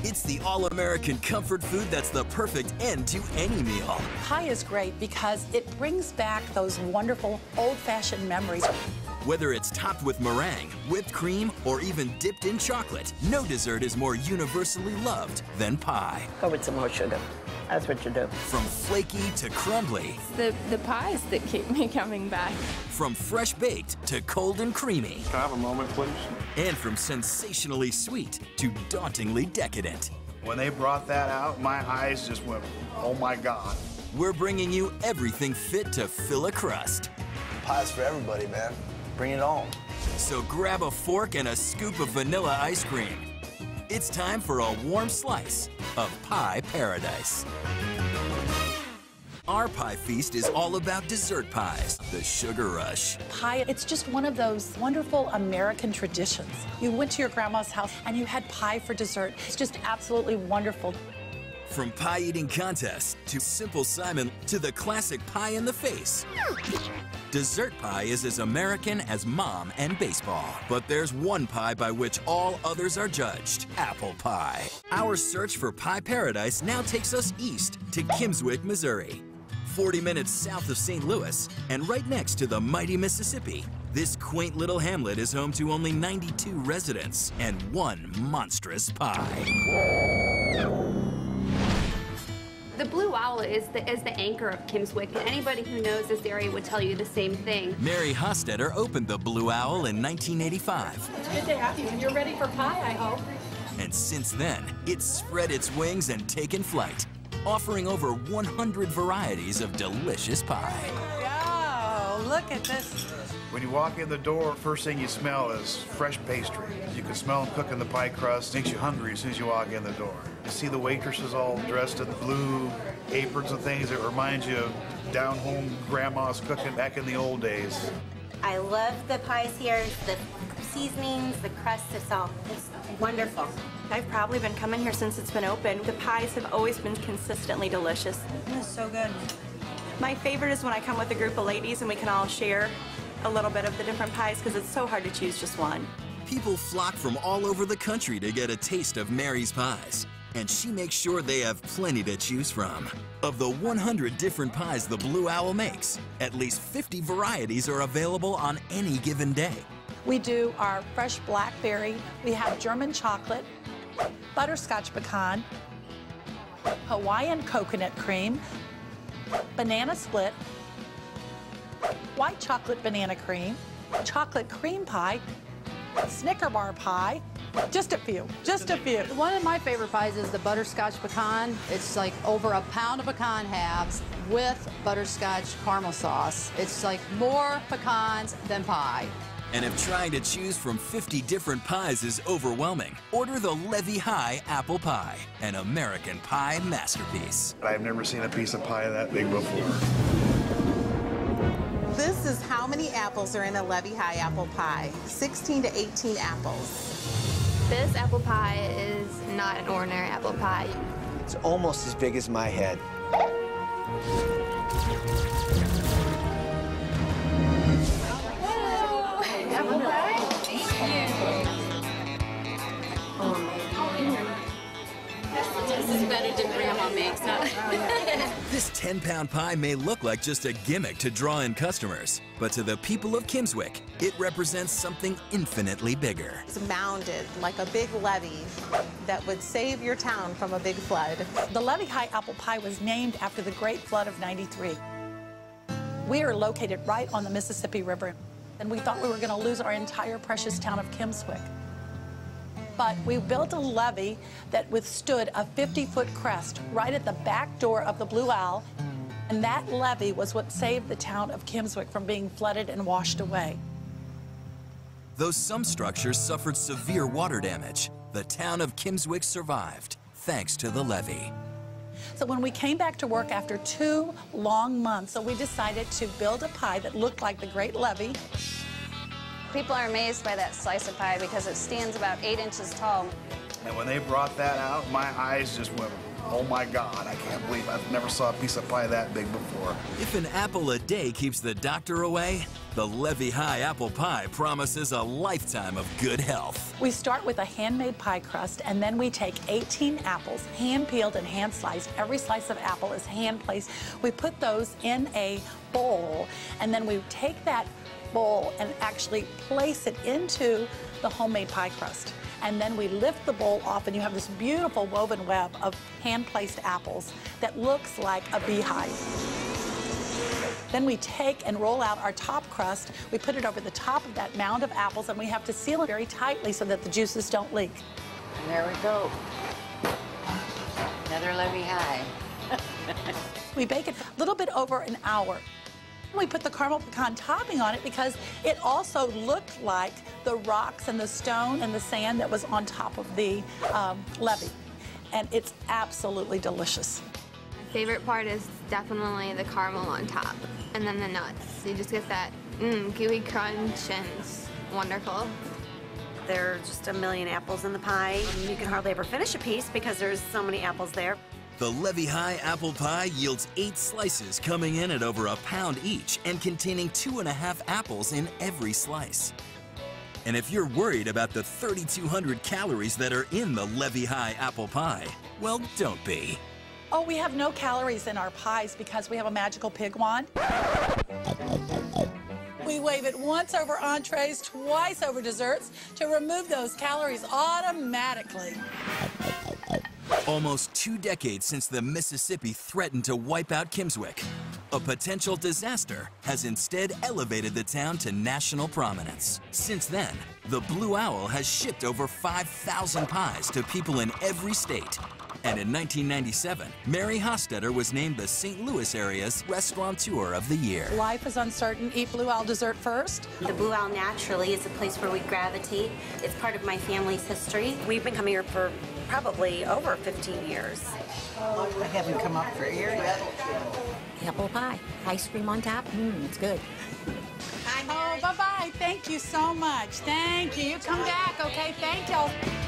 It's the all-American comfort food that's the perfect end to any meal. Pie is great because it brings back those wonderful old-fashioned memories. Whether it's topped with meringue, whipped cream, or even dipped in chocolate, no dessert is more universally loved than pie. Go with some more sugar. That's what you do. From flaky to crumbly. It's the pies that keep me coming back. From fresh baked to cold and creamy. Can I have a moment, please? And from sensationally sweet to dauntingly decadent. When they brought that out, my eyes just went, oh my God. We're bringing you everything fit to fill a crust. Pie's for everybody, man. Bring it on. So grab a fork and a scoop of vanilla ice cream. It's time for a warm slice of pie paradise. Our pie feast is all about dessert pies, the sugar rush. Pie, it's just one of those wonderful American traditions. You went to your grandma's house and you had pie for dessert. It's just absolutely wonderful. From pie-eating contests to Simple Simon to the classic pie in the face. Dessert pie is as American as mom and baseball. But there's one pie by which all others are judged, apple pie. Our search for pie paradise now takes us east to Kimmswick, Missouri. 40 minutes south of St. Louis and right next to the mighty Mississippi. This quaint little hamlet is home to only 92 residents and one monstrous pie. The Blue Owl is the anchor of Kimmswick, and anybody who knows this area would tell you the same thing. Mary Hostetter opened the Blue Owl in 1985. It's good to have you, and you're ready for pie, I hope. And since then, it's spread its wings and taken flight, offering over 100 varieties of delicious pie. Oh, look at this. When you walk in the door, first thing you smell is fresh pastry. You can smell them cooking the pie crust. Makes you hungry as soon as you walk in the door. You see the waitresses all dressed in blue aprons and things. It reminds you of down-home grandmas cooking back in the old days. I love the pies here, the seasonings, the crust, it's wonderful. I've probably been coming here since it's been open. The pies have always been consistently delicious. It's so good. My favorite is when I come with a group of ladies and we can all share a little bit of the different pies because it's so hard to choose just one. People flock from all over the country to get a taste of Mary's pies, and she makes sure they have plenty to choose from. Of the 100 different pies the Blue Owl makes, at least 50 varieties are available on any given day. We do our fresh blackberry, we have German chocolate, butterscotch pecan, Hawaiian coconut cream, banana split, white chocolate banana cream, chocolate cream pie, Snicker bar pie, just a few, just a few. One of my favorite pies is the butterscotch pecan. It's like over a pound of pecan halves with butterscotch caramel sauce. It's like more pecans than pie. And if trying to choose from 50 different pies is overwhelming, order the Levy High apple pie, an American pie masterpiece. I've never seen a piece of pie that big before. This is how many apples are in a Levy High apple pie. 16 to 18 apples. This apple pie is not an ordinary apple pie. It's almost as big as my head. Apple pie? This is better than Grandma makes, huh? This 10-pound pie may look like just a gimmick to draw in customers, but to the people of Kimmswick, it represents something infinitely bigger. It's mounded like a big levee that would save your town from a big flood. The Levy High apple pie was named after the Great Flood of '93. We are located right on the Mississippi River, and we thought we were going to lose our entire precious town of Kimmswick. But we built a levee that withstood a 50-foot crest right at the back door of the Blue Owl, and that levee was what saved the town of Kimmswick from being flooded and washed away. Though some structures suffered severe water damage, the town of Kimmswick survived, thanks to the levee. So when we came back to work after 2 long months, so we decided to build a pie that looked like the Great Levee. People are amazed by that slice of pie because it stands about 8 inches tall. And when they brought that out, my eyes just went, oh my God, I can't believe I've never saw a piece of pie that big before. If an apple a day keeps the doctor away, the Levy High apple pie promises a lifetime of good health. We start with a handmade pie crust, and then we take 18 apples, hand-peeled and hand-sliced. Every slice of apple is hand-placed. We put those in a bowl, and then we take that bowl and actually place it into the homemade pie crust. And then we lift the bowl off, and you have this beautiful woven web of hand-placed apples that looks like a beehive. Then we take and roll out our top crust. We put it over the top of that mound of apples, and we have to seal it very tightly so that the juices don't leak. And there we go. Another Levy High. We bake it a little bit over an hour. We put the caramel pecan topping on it because it also looked like the rocks and the stone and the sand that was on top of the levy. And it's absolutely delicious. My favorite part is definitely the caramel on top, and then the nuts. You just get that gooey crunch, and it's wonderful. There are just a million apples in the pie. You can hardly ever finish a piece because there's so many apples there. The Levy High apple pie yields 8 slices, coming in at over a pound each and containing 2.5 apples in every slice. And if you're worried about the 3,200 calories that are in the Levy High apple pie, well, don't be. Oh, we have no calories in our pies because we have a magical pig wand. We wave it once over entrees, twice over desserts to remove those calories automatically. Almost 2 decades since the Mississippi threatened to wipe out Kimmswick, a potential disaster has instead elevated the town to national prominence. Since then, the Blue Owl has shipped over 5,000 pies to people in every state. And in 1997, Mary Hostetter was named the St. Louis area's Restaurateur of the Year. Life is uncertain. Eat Blue Owl dessert first. The Blue Owl naturally is a place where we gravitate. It's part of my family's history. We've been coming here for probably over 15 years. I haven't come up for a year yet. Apple pie, ice cream on top. It's good. Oh, bye-bye. Thank you so much. Thank you. You come back, okay? Thank you.